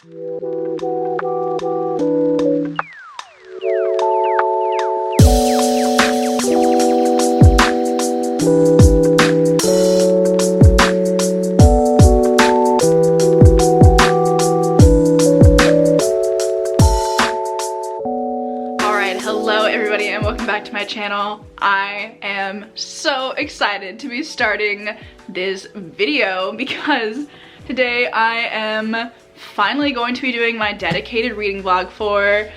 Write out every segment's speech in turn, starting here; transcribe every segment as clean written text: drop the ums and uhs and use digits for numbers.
Hello everybody and welcome back to my channel. I am so excited to be starting this video because today I am finally going to be doing my dedicated reading vlog for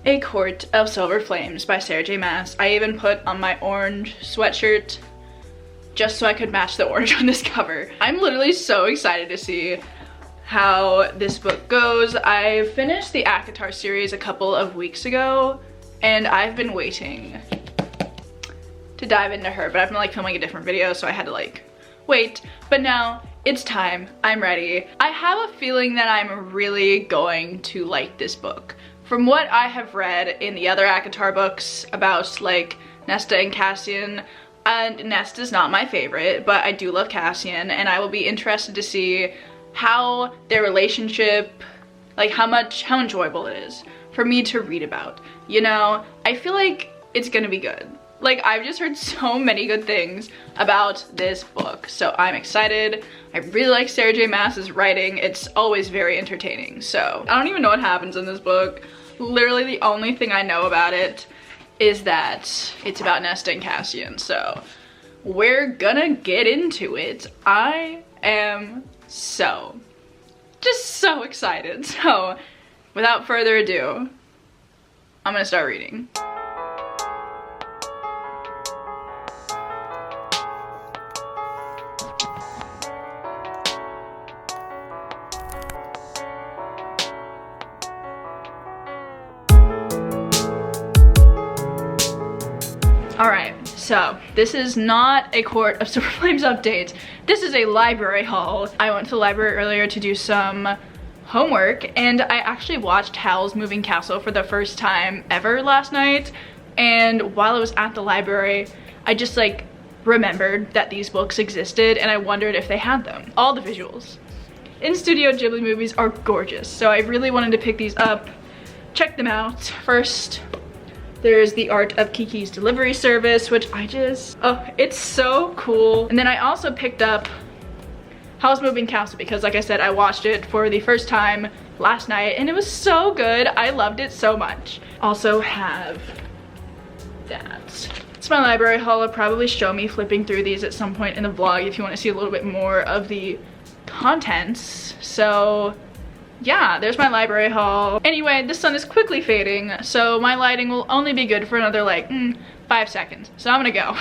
A Court of Silver Flames by Sarah J. Maas. I even put on my orange sweatshirt just so I could match the orange on this cover. I'm literally so excited to see how this book goes. I finished the ACOTAR series a couple of weeks ago and I've been waiting to dive into her, but I've been like filming a different video, so I had to like wait. But now it's time, I'm ready. I have a feeling that I'm really going to like this book. From what I have read in the other ACOTAR books about like Nesta and Cassian, and Nesta's not my favorite, but I do love Cassian, and I will be interested to see how their relationship, like how enjoyable it is for me to read about. You know, I feel like it's gonna be good. Like, I've just heard so many good things about this book, so I'm excited. I really like Sarah J. Maas's writing. It's always very entertaining. So I don't even know what happens in this book. Literally the only thing I know about it is that it's about Nesta and Cassian, so we're gonna get into it. I am just so excited. So without further ado, I'm gonna start reading. Alright, so this is not a Court of Silver Flames update. This is a library haul. I went to the library earlier to do some homework, and I actually watched Howl's Moving Castle for the first time ever last night, and while I was at the library I just like remembered that these books existed and I wondered if they had them. All the visuals in Studio Ghibli movies are gorgeous, so I really wanted to pick these up, check them out. First, there's The Art of Kiki's Delivery Service, which it's so cool. And then I also picked up Howl's Moving Castle because, like I said, I watched it for the first time last night and it was so good. I loved it so much. Also have that. It's my library haul. I'll probably show me flipping through these at some point in the vlog if you want to see a little bit more of the contents. So yeah, there's my library haul. Anyway, the sun is quickly fading, so my lighting will only be good for another like 5 seconds. So I'm gonna go.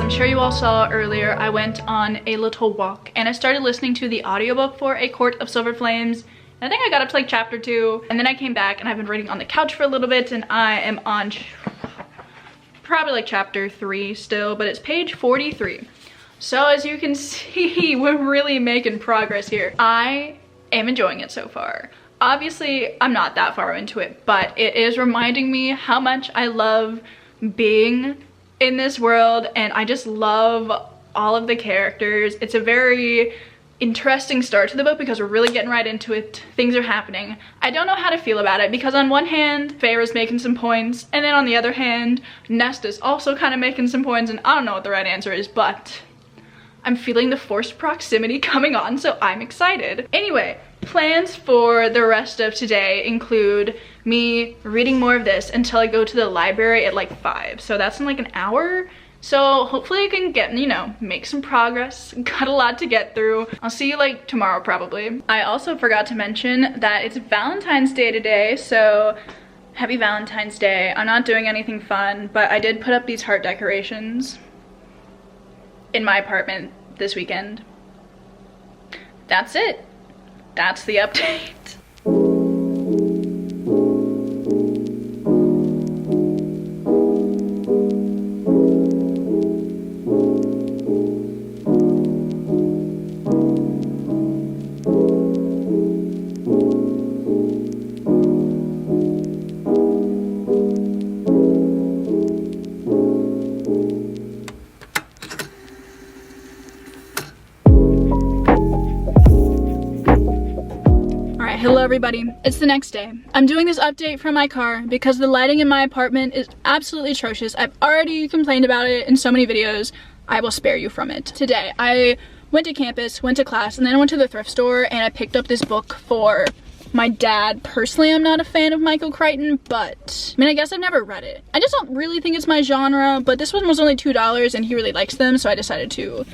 Sure you all saw earlier, I went on a little walk and I started listening to the audiobook for A Court of Silver Flames. I think I got up to like chapter 2 and then I came back and I've been reading on the couch for a little bit and I am on probably like chapter 3 still, but it's page 43. So as you can see, we're really making progress here. I am enjoying it so far. Obviously, I'm not that far into it, but it is reminding me how much I love being in this world, and I just love all of the characters. It's a very interesting start to the book because we're really getting right into it. Things are happening. I don't know how to feel about it because on one hand, Feyre's making some points, and then on the other hand, Nesta's also kind of making some points, and I don't know what the right answer is, but I'm feeling the forced proximity coming on, so I'm excited. Anyway, plans for the rest of today include me reading more of this until I go to the library at like 5. So that's in like an hour. So hopefully I can get, you know, make some progress. Got a lot to get through. I'll see you like tomorrow probably. I also forgot to mention that it's Valentine's Day today, so happy Valentine's Day. I'm not doing anything fun, but I did put up these heart decorations in my apartment this weekend. That's it. That's the update. Hello everybody, it's the next day. I'm doing this update from my car because the lighting in my apartment is absolutely atrocious. I've already complained about it in so many videos. I will spare you from it. Today, I went to campus, went to class, and then I went to the thrift store and I picked up this book for my dad. Personally, I'm not a fan of Michael Crichton, but I mean, I guess I've never read it. I just don't really think it's my genre, but this one was only $2 and he really likes them, so I decided to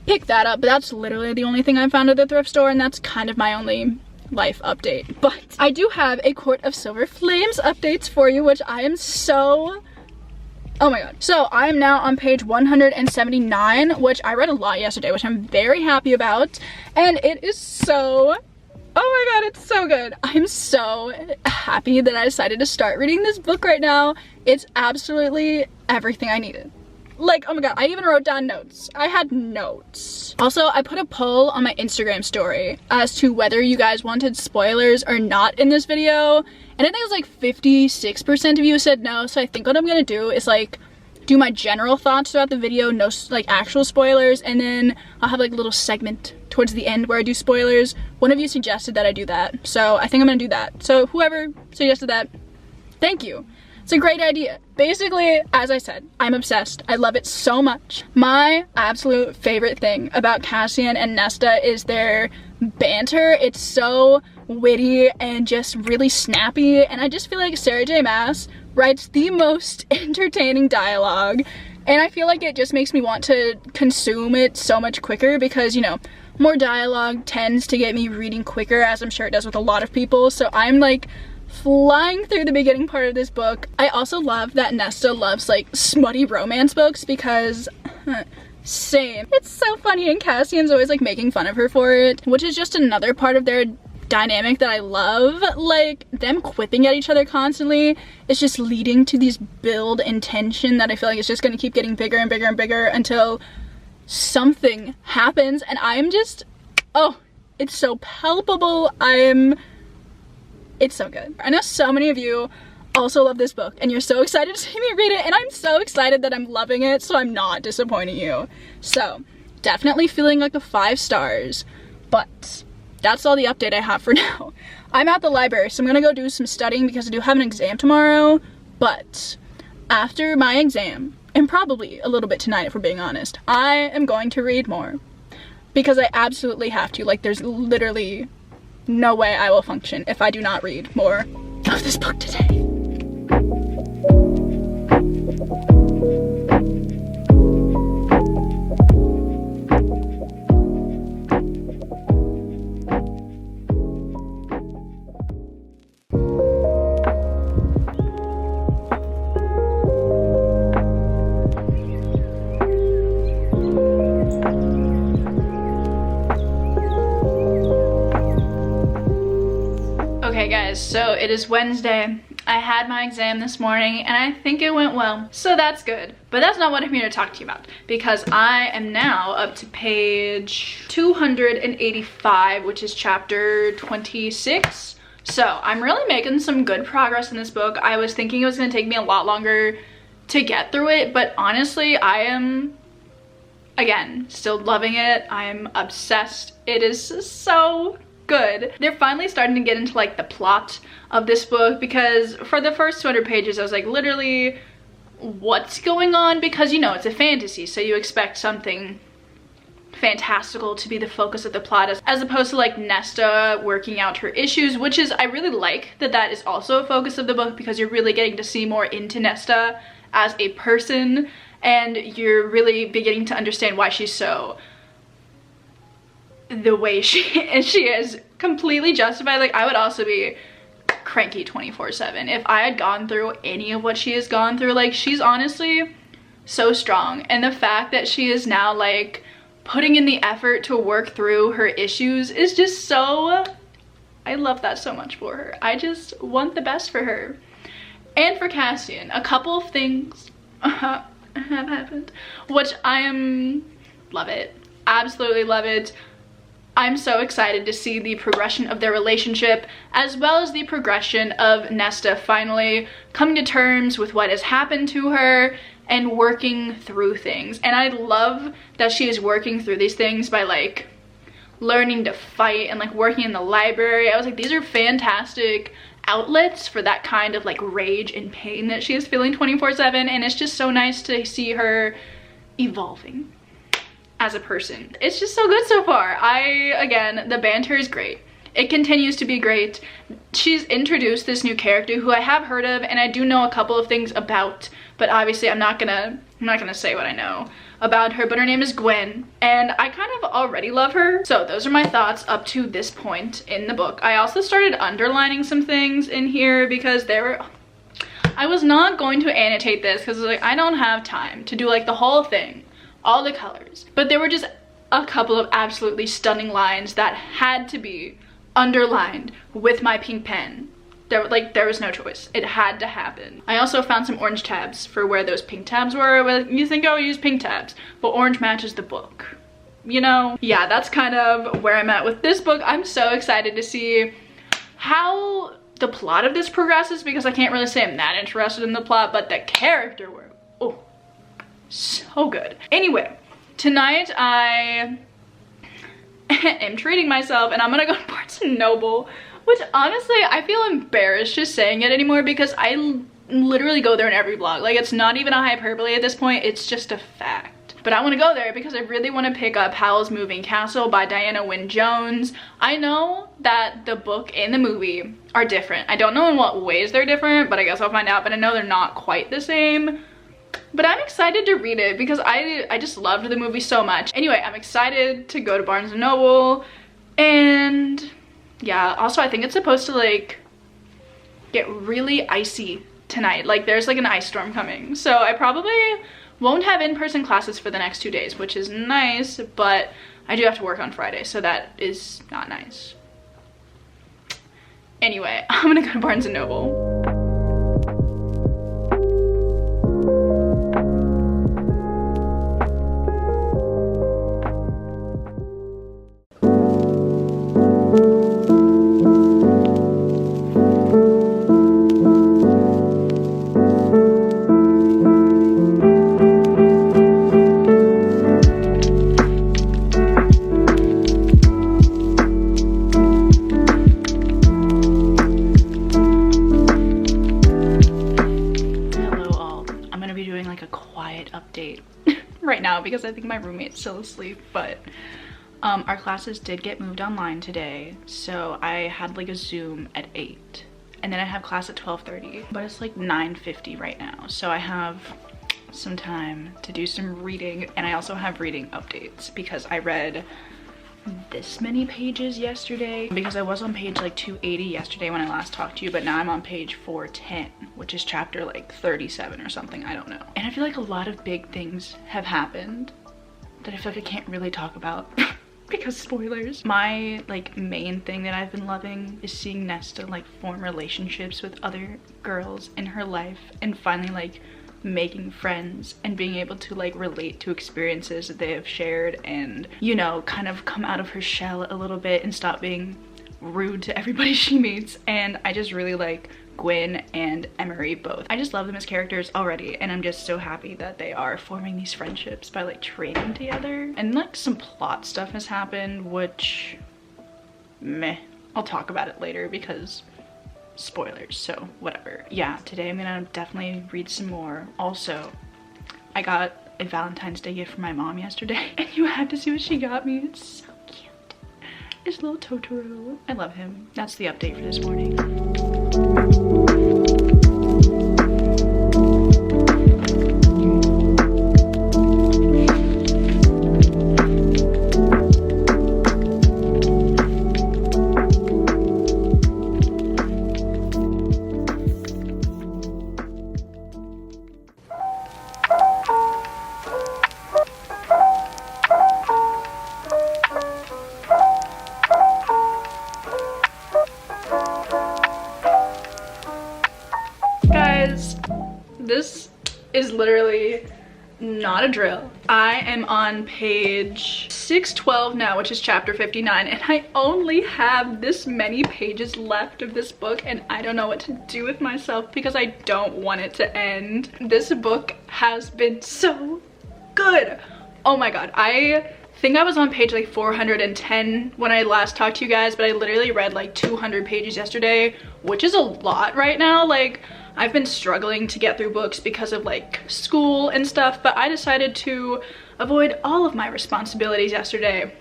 pick that up. But that's literally the only thing I found at the thrift store, and that's kind of my only life update. But I do have a Court of Silver Flames updates for you, which I am so, oh my god. So I am now on page 179, which I read a lot yesterday, which I'm very happy about, and it is so, oh my god, it's so good. I'm so happy that I decided to start reading this book right now. It's absolutely everything I needed. Like, oh my god, I even wrote down notes. I had notes. Also, I put a poll on my Instagram story as to whether you guys wanted spoilers or not in this video. And I think it was like 56% of you said no. So I think what I'm gonna do is like do my general thoughts throughout the video, no like actual spoilers, and then I'll have like a little segment towards the end where I do spoilers. One of you suggested that I do that, so I think I'm gonna do that. So whoever suggested that, thank you. It's a great idea. Basically, as I said, I'm obsessed. I love it so much. My absolute favorite thing about Cassian and Nesta is their banter. It's so witty and just really snappy, and I just feel like Sarah J. Maas writes the most entertaining dialogue, and I feel like it just makes me want to consume it so much quicker because, you know, more dialogue tends to get me reading quicker, as I'm sure it does with a lot of people. So I'm like flying through the beginning part of this book. I also love that Nesta loves like smutty romance books because same. It's so funny, and Cassian's always like making fun of her for it, which is just another part of their dynamic that I love. Like, them quipping at each other constantly is just leading to these build and tension that I feel like it's just gonna keep getting bigger and bigger and bigger until something happens, and I'm just, oh, it's so palpable. It's so good. I know so many of you also love this book and you're so excited to see me read it, and I'm so excited that I'm loving it, so I'm not disappointing you. So definitely feeling like a 5 stars, but that's all the update I have for now. I'm at the library, so I'm gonna go do some studying because I do have an exam tomorrow, but after my exam, and probably a little bit tonight if we're being honest, I am going to read more because I absolutely have to. Like, there's literally no way I will function if I do not read more of this book today. Okay guys, so it is Wednesday. I had my exam this morning and I think it went well, so that's good. But that's not what I'm here to talk to you about, because I am now up to page 285, which is chapter 26. So I'm really making some good progress in this book. I was thinking it was gonna take me a lot longer to get through it, but honestly, I am, again, still loving it. I am obsessed. It is so good. They're finally starting to get into like the plot of this book, because for the first 200 pages I was like, literally, what's going on? Because, you know, it's a fantasy, so you expect something fantastical to be the focus of the plot, as opposed to like Nesta working out her issues, which is, I really like that that is also a focus of the book, because you're really getting to see more into Nesta as a person, and you're really beginning to understand why she's so the way she is. Completely justified. Like, I would also be cranky 24/7 if I had gone through any of what she has gone through. Like, she's honestly so strong, and the fact that she is now like putting in the effort to work through her issues is just so, I love that so much for her. I just want the best for her. And for Cassian, a couple of things have happened, which love it, absolutely love it. I'm so excited to see the progression of their relationship, as well as the progression of Nesta finally coming to terms with what has happened to her and working through things. And I love that she is working through these things by like learning to fight and like working in the library. I was like, these are fantastic outlets for that kind of like rage and pain that she is feeling 24/7, and it's just so nice to see her evolving as a person. It's just so good so far. Again, the banter is great. It continues to be great. She's introduced this new character who I have heard of and I do know a couple of things about, but obviously I'm not gonna say what I know about her, but her name is Gwen, and I kind of already love her. So those are my thoughts up to this point in the book. I also started underlining some things in here because I was not going to annotate this because like I don't have time to do like the whole thing, all the colors, but there were just a couple of absolutely stunning lines that had to be underlined with my pink pen. There was no choice. It had to happen. I also found some orange tabs for where those pink tabs were. You think I would use pink tabs, but orange matches the book, you know? Yeah, that's kind of where I'm at with this book. I'm so excited to see how the plot of this progresses, because I can't really say I'm that interested in the plot, but the character work, oh, so good. Anyway, tonight I am treating myself and I'm gonna go to Barnes & Noble, which honestly I feel embarrassed just saying it anymore because I literally go there in every vlog. Like, it's not even a hyperbole at this point, it's just a fact. But I want to go there because I really want to pick up Howl's Moving Castle by Diana Wynne Jones. I know that the book and the movie are different. I don't know in what ways they're different, but I guess I'll find out. But I know they're not quite the same. But I'm excited to read it because I just loved the movie so much. Anyway, I'm excited to go to Barnes & Noble. And yeah, also I think it's supposed to like get really icy tonight. Like, there's like an ice storm coming. So I probably won't have in-person classes for the next 2 days, which is nice, but I do have to work on Friday, so that is not nice. Anyway, I'm gonna go to Barnes & Noble. Right now because I think my roommate's still asleep, but our classes did get moved online today, so I had like a Zoom at 8 and then I have class at 12:30, but it's like 9:50 right now, so I have some time to do some reading. And I also have reading updates because I read this many pages yesterday, because I was on page like 280 yesterday when I last talked to you, but now I'm on page 410, which is chapter like 37 or something, I don't know. And I feel like a lot of big things have happened that I feel like I can't really talk about because spoilers. My like main thing that I've been loving is seeing Nesta like form relationships with other girls in her life and finally like making friends and being able to like relate to experiences that they have shared, and you know, kind of come out of her shell a little bit and stop being rude to everybody she meets. And I just really like Gwen and Emery both. I just love them as characters already, and I'm just so happy that they are forming these friendships by like training together. And like some plot stuff has happened, which meh, I'll talk about it later because spoilers, so whatever. Yeah, today I'm gonna definitely read some more. Also, I got a Valentine's Day gift from my mom yesterday, and you have to see what she got me. It's so cute. It's little Totoro. I love him. That's the update for this morning. This is literally not a drill. I am on page 612 now, which is chapter 59, and I only have this many pages left of this book, and I don't know what to do with myself because I don't want it to end. This book has been so good. Oh my god, I think I was on page like 410 when I last talked to you guys, but I literally read like 200 pages yesterday, which is a lot right now. Like, I've been struggling to get through books because of like school and stuff, but I decided to avoid all of my responsibilities yesterday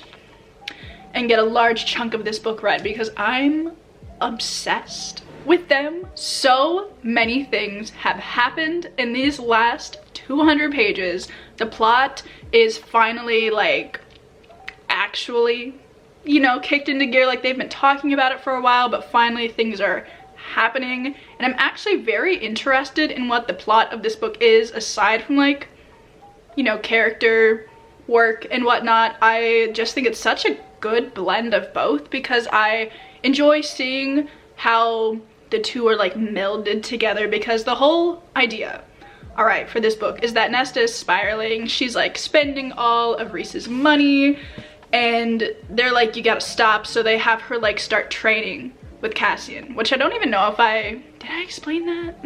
and get a large chunk of this book read because I'm obsessed with them. So many things have happened in these last 200 pages. The plot is finally like actually, you know, kicked into gear. Like, they've been talking about it for a while, but finally things are happening, and I'm actually very interested in what the plot of this book is, aside from like, you know, character work and whatnot. I just think it's such a good blend of both because I enjoy seeing how the two are like melded together, because the whole idea, all right, for this book is that Nesta is spiraling. She's like spending all of Rhys's money, and they're like, you gotta stop, so they have her like start training with Cassian, which I don't even know if did I explain that?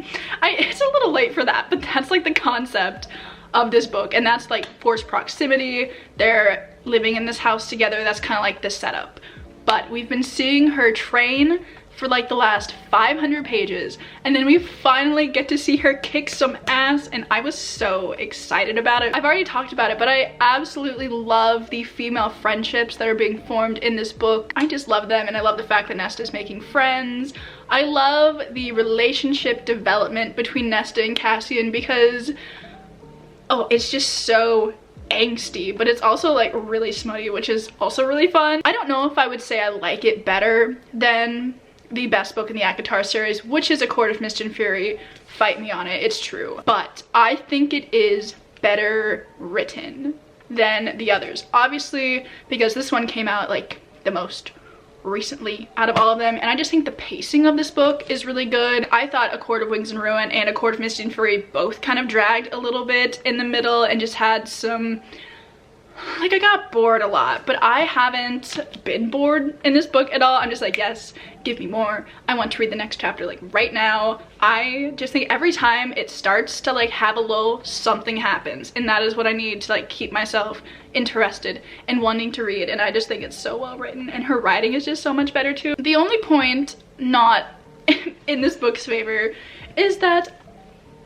It's a little late for that, but that's like the concept of this book, and that's like forced proximity. They're living in this house together. That's kind of like the setup, but we've been seeing her train for like the last 500 pages, and then we finally get to see her kick some ass, and I was so excited about it. I've already talked about it, but I absolutely love the female friendships that are being formed in this book. I just love them, and I love the fact that Nesta's making friends. I love the relationship development between Nesta and Cassian because, oh, it's just so angsty, but it's also like really smutty, which is also really fun. I don't know if I would say I like it better than the best book in the ACOTAR series, which is A Court of Mist and Fury. Fight me on it, it's true. But I think it is better written than the others. Obviously, because this one came out like the most recently out of all of them, and I just think the pacing of this book is really good. I thought A Court of Wings and Ruin and A Court of Mist and Fury both kind of dragged a little bit in the middle and just had some, like, I got bored a lot, but I haven't been bored in this book at all. I'm just like, yes, give me more. I want to read the next chapter like right now. I just think every time it starts to like have a lull, something happens, and that is what I need to like keep myself interested and wanting to read, and I just think it's so well written, and her writing is just so much better too. The only point not in this book's favor is that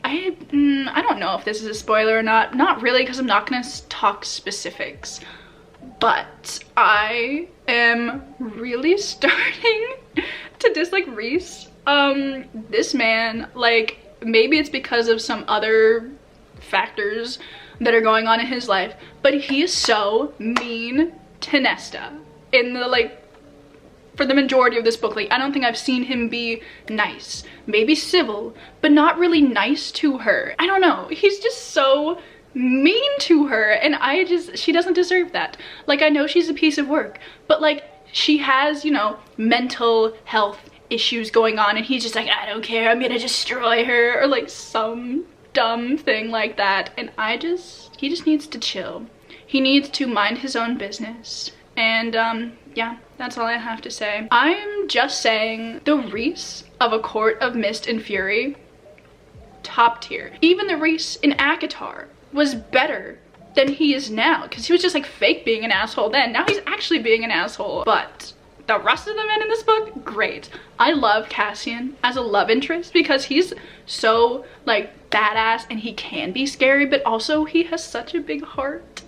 I don't know if this is a spoiler or not really, because I'm not gonna talk specifics, but I am really starting to dislike Rhys. This man, like, maybe it's because of some other factors that are going on in his life, but he is so mean to Nesta in the, like, for the majority of this book. Like, I don't think I've seen him be nice, maybe civil, but not really nice to her. I don't know, he's just so mean to her, and she doesn't deserve that. Like, I know she's a piece of work, but like, she has, you know, mental health issues going on, and he's just like, I don't care, I'm gonna destroy her, or like some dumb thing like that. And he just needs to chill. He needs to mind his own business. And yeah, that's all I have to say. I'm just saying, the Rhys of A Court of Mist and Fury, top tier. Even the Rhys in ACOTAR was better than he is now, because he was just like fake being an asshole then. Now he's actually being an asshole. But the rest of the men in this book, great. I love Cassian as a love interest because he's so like badass and he can be scary, but also he has such a big heart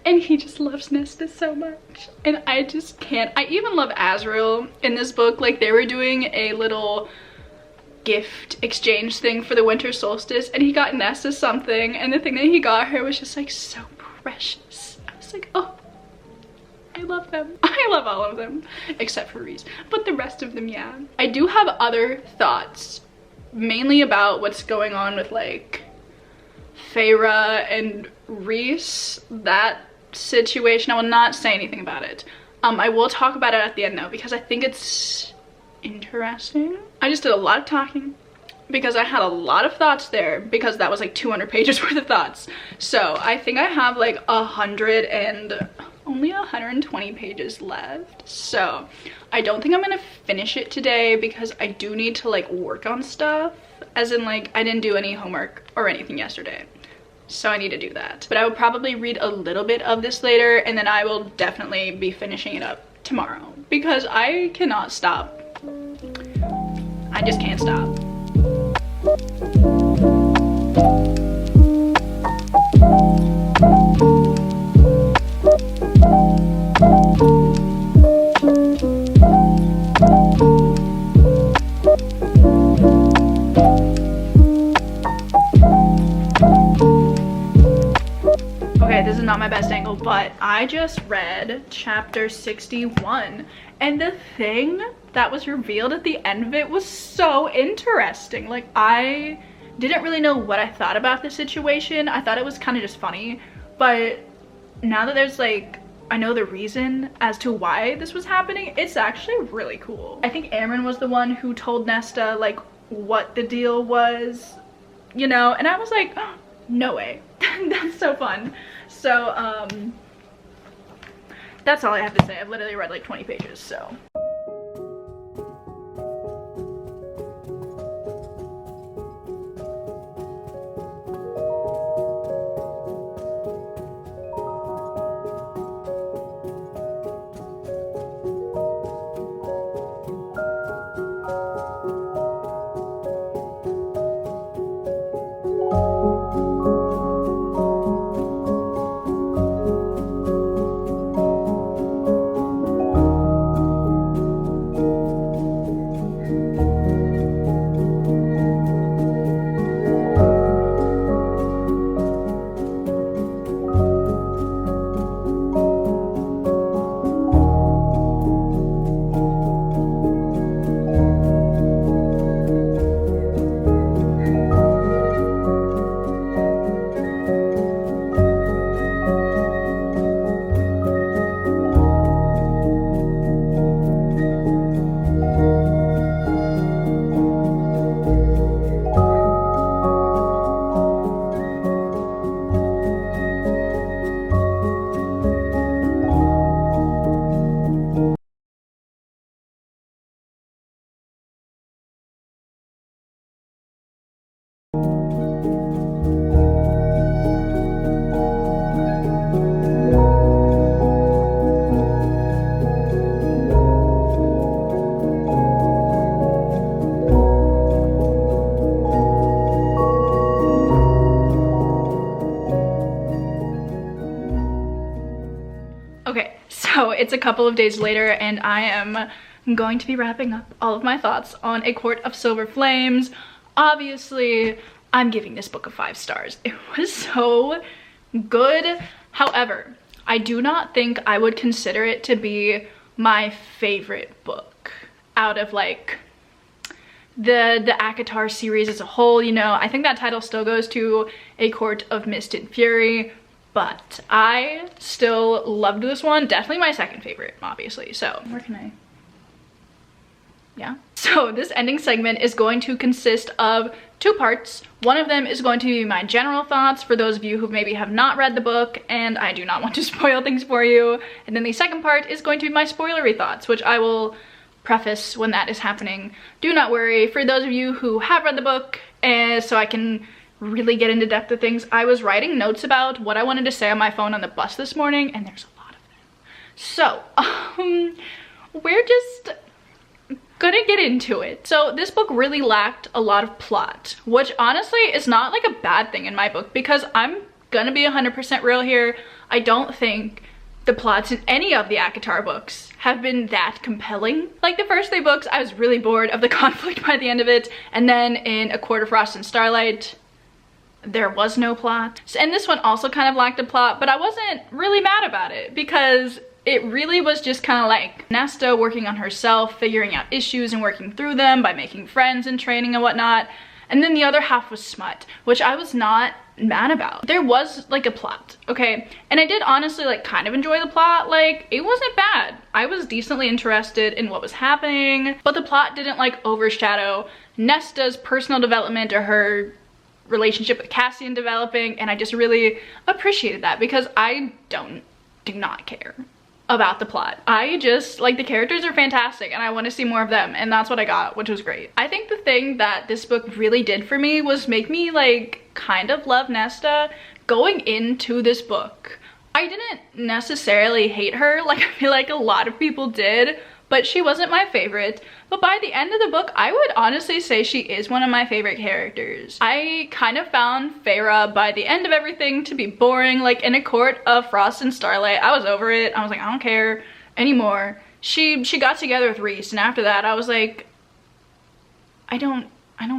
and he just loves Nesta so much. And I just can't. I even love Azriel in this book. Like, they were doing a little gift exchange thing for the winter solstice and he got Nesta something, and the thing that he got her was just like so precious. I was like, oh, I love them. I love all of them except for Rhys, but the rest of them, yeah. I do have other thoughts, mainly about what's going on with like Feyre and Rhys, that situation. I will not say anything about it. I will talk about it at the end though, because I think it's interesting. I just did a lot of talking because I had a lot of thoughts there, because that was like 200 pages worth of thoughts. So I think I have like only 120 pages left. So I don't think I'm gonna finish it today because I do need to like work on stuff, as in like I didn't do any homework or anything yesterday. So I need to do that. But I will probably read a little bit of this later, and then I will definitely be finishing it up tomorrow because I cannot stop. I just can't stop. Okay, this is not my best angle, but I just read chapter 61, and the thing that was revealed at the end of it was so interesting. Like, I didn't really know what I thought about the situation. I thought it was kind of just funny, but now that there's like, I know the reason as to why this was happening, it's actually really cool. I think Amren was the one who told Nesta like what the deal was, you know, and I was like, oh, no way. That's so fun. So that's all I have to say. I've literally read like 20 pages, so. Okay, so it's a couple of days later and I am going to be wrapping up all of my thoughts on A Court of Silver Flames. Obviously, I'm giving this book a 5 stars. It was so good. However, I do not think I would consider it to be my favorite book out of like the ACOTAR series as a whole, you know. I think that title still goes to A Court of Mist and Fury, but I still loved this one. Definitely my second favorite, obviously. So where can I? Yeah. So this ending segment is going to consist of 2 parts. One of them is going to be my general thoughts for those of you who maybe have not read the book and I do not want to spoil things for you. And then the second part is going to be my spoilery thoughts, which I will preface when that is happening. Do not worry, for those of you who have read the book, so I can really get into depth of things, I was writing notes about what I wanted to say on my phone on the bus this morning, and there's a lot of them. So, we're just gonna get into it. So this book really lacked a lot of plot, which honestly is not like a bad thing in my book, because I'm gonna be 100% real here. I don't think the plots in any of the ACOTAR books have been that compelling. Like the first 3 books, I was really bored of the conflict by the end of it, and then in A Court of Frost and Starlight, there was no plot. And this one also kind of lacked a plot, but I wasn't really mad about it, because it really was just kind of like Nesta working on herself, figuring out issues and working through them by making friends and training and whatnot. And then the other half was smut, which I was not mad about. There was like a plot, okay? And I did honestly like kind of enjoy the plot. Like it wasn't bad. I was decently interested in what was happening, but the plot didn't like overshadow Nesta's personal development or her relationship with Cassian developing, and I just really appreciated that, because I do not care about the plot. I just like the characters are fantastic and I want to see more of them, and that's what I got, which was great. I think the thing that this book really did for me was make me like kind of love Nesta going into this book. I didn't necessarily hate her like I feel like a lot of people did, but she wasn't my favorite. But by the end of the book, I would honestly say she is one of my favorite characters. I kind of found Feyre by the end of everything to be boring. Like in A Court of Frost and Starlight, I was over it. I was like, I don't care anymore. She got together with Rhys, and after that, I was like, I don't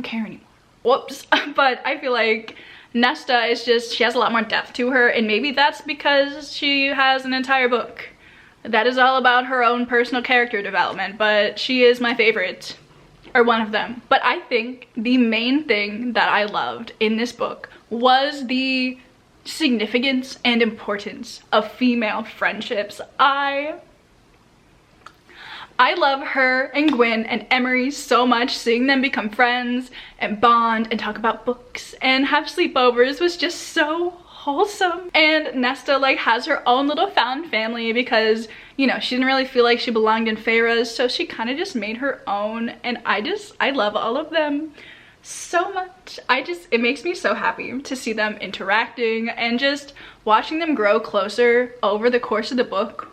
care anymore. Whoops. But I feel like Nesta is just, she has a lot more depth to her, and maybe that's because she has an entire book that is all about her own personal character development, but she is my favorite, or one of them. But I think the main thing that I loved in this book was the significance and importance of female friendships. I love her and Gwen and Emery so much. Seeing them become friends and bond and talk about books and have sleepovers was just so wholesome. And Nesta like has her own little found family because, you know, she didn't really feel like she belonged in Feyre's, so she kind of just made her own, and I love all of them so much. It makes me so happy to see them interacting and just watching them grow closer over the course of the book.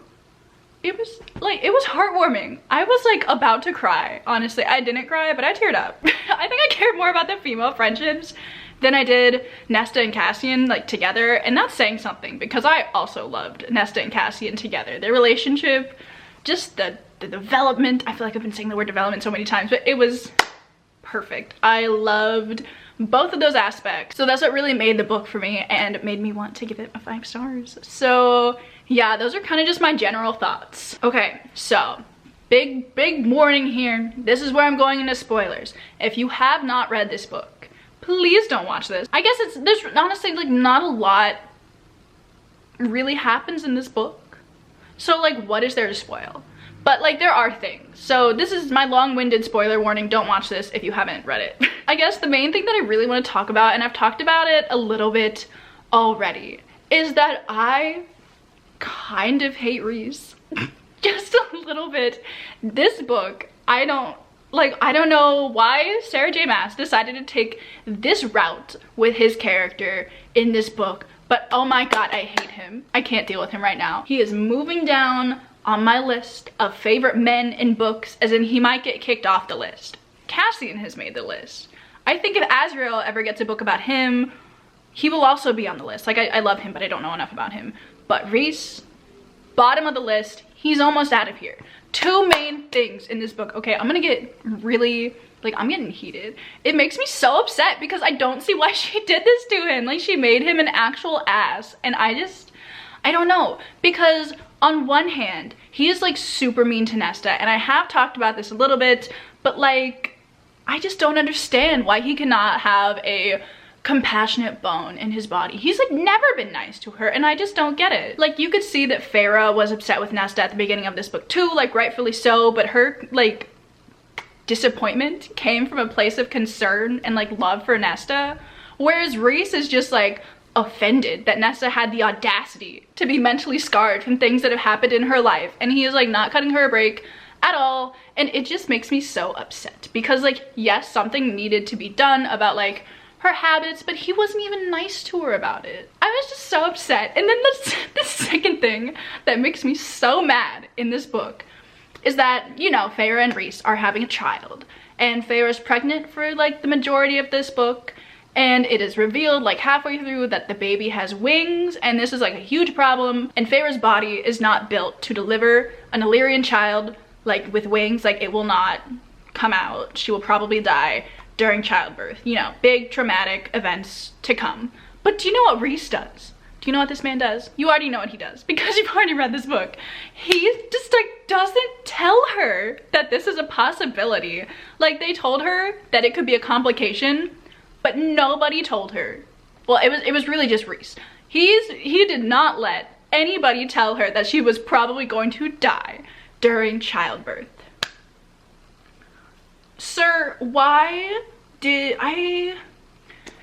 It was heartwarming. I was like about to cry. Honestly, I didn't cry, but I teared up. I think I cared more about the female friendships than I did Nesta and Cassian like together, and that's saying something because I also loved Nesta and Cassian together. Their relationship, just the development. I feel like I've been saying the word development so many times, but it was perfect. I loved both of those aspects. So that's what really made the book for me and made me want to give it a 5 stars. So yeah, those are kind of just my general thoughts. Okay, so big warning here. This is where I'm going into spoilers. If you have not read this book, please don't watch this. I guess there's honestly like not a lot really happens in this book. So like what is there to spoil? But like there are things. So this is my long-winded spoiler warning. Don't watch this if you haven't read it. I guess the main thing that I really want to talk about, and I've talked about it a little bit already, is that I kind of hate Rhys. Just a little bit. This book, I don't know why Sarah J. Maas decided to take this route with his character in this book, but oh my god, I hate him. I can't deal with him right now. He is moving down on my list of favorite men in books, as in he might get kicked off the list. Cassian has made the list. I think if Azriel ever gets a book about him, he will also be on the list. Like I love him, but I don't know enough about him. But Rhys, bottom of the list, he's almost out of here. 2 main things in this book. Okay, I'm gonna get really, like, I'm getting heated. It makes me so upset because I don't see why she did this to him. Like, she made him an actual ass, and I don't know. Because on one hand, he is like super mean to Nesta, and I have talked about this a little bit, but like, I just don't understand why he cannot have a compassionate bone in his body. He's like never been nice to her, and I just don't get it. Like, you could see that Feyre was upset with Nesta at the beginning of this book too, like rightfully so, but her like disappointment came from a place of concern and like love for Nesta, whereas Rhys is just like offended that Nesta had the audacity to be mentally scarred from things that have happened in her life, and he is like not cutting her a break at all. And it just makes me so upset because like, yes, something needed to be done about like her habits, but he wasn't even nice to her about it. I was just so upset. And then the second thing that makes me so mad in this book is that, you know, Feyre and Rhys are having a child, and Feyre's pregnant for like the majority of this book, and it is revealed like halfway through that the baby has wings, and this is like a huge problem, and Feyre's body is not built to deliver an Illyrian child like with wings. Like, it will not come out. She will probably die during childbirth. You know, big traumatic events to come. But do you know what Rhys does? Do you know what this man does? You already know what he does because you've already read this book. He just like doesn't tell her that this is a possibility. Like, they told her that it could be a complication, but nobody told her. Well, it was really just Rhys. He did not let anybody tell her that she was probably going to die during childbirth. Sir, why did I...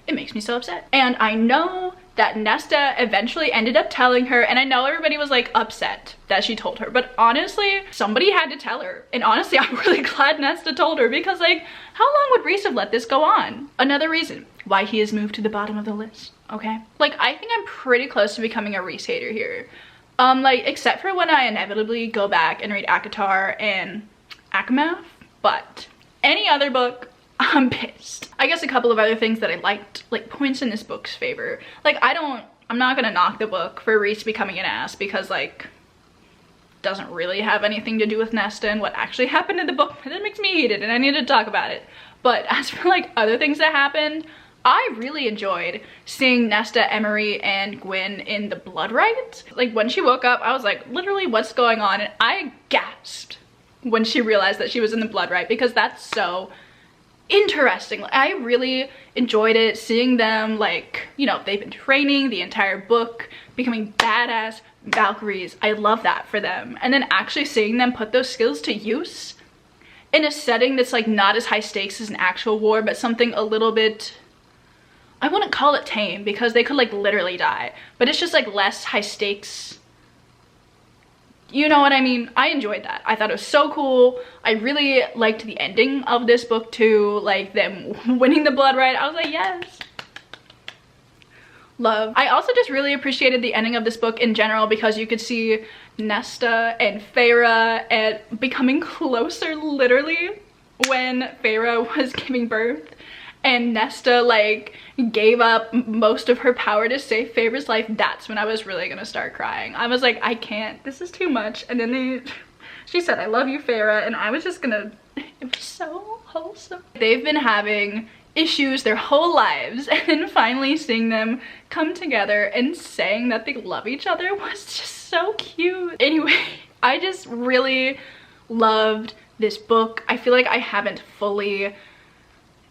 It makes me so upset. And I know that Nesta eventually ended up telling her, and I know everybody was like upset that she told her, but honestly, somebody had to tell her. And honestly, I'm really glad Nesta told her, because like, how long would Rhys have let this go on? Another reason why he has moved to the bottom of the list, okay? Like, I think I'm pretty close to becoming a Rhys hater here. Like, except for when I inevitably go back and read ACOTAR and ACOMAF, but any other book, I'm pissed. I guess a couple of other things that I liked, like points in this book's favor. Like, I'm not gonna knock the book for Rhys becoming an ass, because like, doesn't really have anything to do with Nesta and what actually happened in the book. That makes me hate it, and I need to talk about it. But as for like other things that happened, I really enjoyed seeing Nesta, Emery, and Gwyn in the blood rite. Like, when she woke up, I was like, literally, what's going on? And I gasped when she realized that she was in the blood rite, because that's so interesting. I really enjoyed it, seeing them, like, you know, they've been training the entire book, becoming badass Valkyries. I love that for them. And then actually seeing them put those skills to use in a setting that's like not as high stakes as an actual war, but something a little bit, I wouldn't call it tame, because they could like literally die, but it's just like less high stakes. You know what I mean? I enjoyed that. I thought it was so cool. I really liked the ending of this book too, like them winning the blood rite. I was like, yes. Love. I also just really appreciated the ending of this book in general, because you could see Nesta and Feyre and becoming closer, literally, when Feyre was giving birth. And Nesta like gave up most of her power to save Feyre's life. That's when I was really gonna start crying. I was like, I can't, this is too much. And then she said, I love you, Feyre, and I was just gonna, it was so wholesome. They've been having issues their whole lives, and then finally seeing them come together and saying that they love each other was just so cute. Anyway, I just really loved this book. I feel like I haven't fully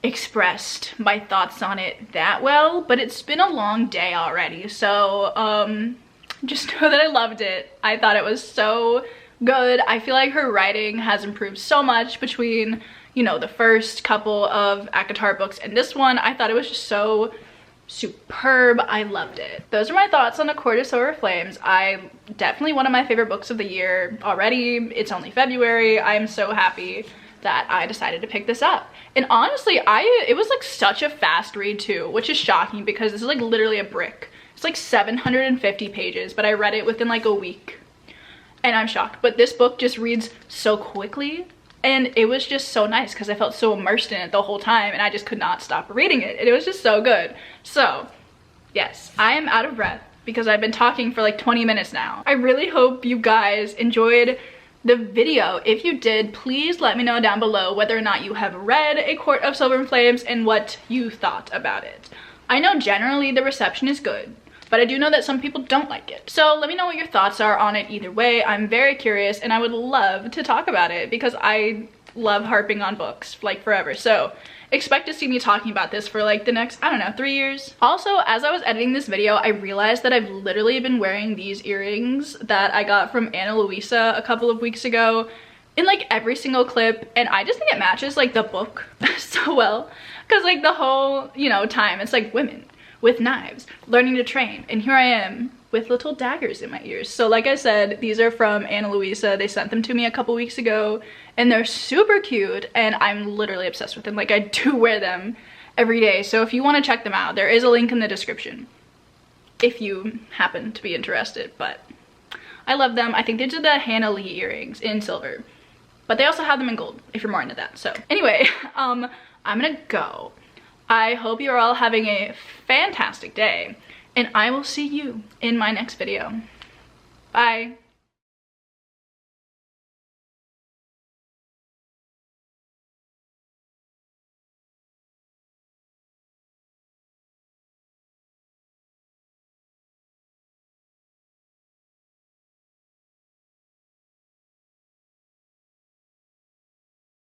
expressed my thoughts on it that well, but it's been a long day already, so just know that I loved it. I thought it was so good. I feel like her writing has improved so much between, you know, the first couple of ACOTAR books and this one. I thought it was just so superb. I loved it. Those are my thoughts on A Court of Silver Flames. Definitely one of my favorite books of the year already. It's only February. I'm so happy that I decided to pick this up. And honestly, it was like such a fast read too, which is shocking, because this is like literally a brick. It's like 750 pages, but I read it within like a week, and I'm shocked. But this book just reads so quickly, and it was just so nice because I felt so immersed in it the whole time, and I just could not stop reading it, and it was just so good. So yes, I am out of breath because I've been talking for like 20 minutes now. I really hope you guys enjoyed the video. If you did, please let me know down below whether or not you have read A Court of Silver Flames and what you thought about it. I know generally the reception is good, but I do know that some people don't like it. So let me know what your thoughts are on it either way. I'm very curious, and I would love to talk about it because I love harping on books like forever. So expect to see me talking about this for like the next, I don't know, 3 years. Also, as I was editing this video, I realized that I've literally been wearing these earrings that I got from Ana Luisa a couple of weeks ago in like every single clip, and I just think it matches like the book so well, because like the whole, you know, time it's like women with knives learning to train, and here I am with little daggers in my ears. So like I said, these are from Ana Luisa. They sent them to me a couple weeks ago, and they're super cute, and I'm literally obsessed with them. Like, I do wear them every day. So if you want to check them out, there is a link in the description if you happen to be interested. But I love them. I think these are the Hannah Lee earrings in silver. But they also have them in gold if you're more into that. So anyway, I'm gonna go. I hope you're all having a fantastic day, and I will see you in my next video. Bye.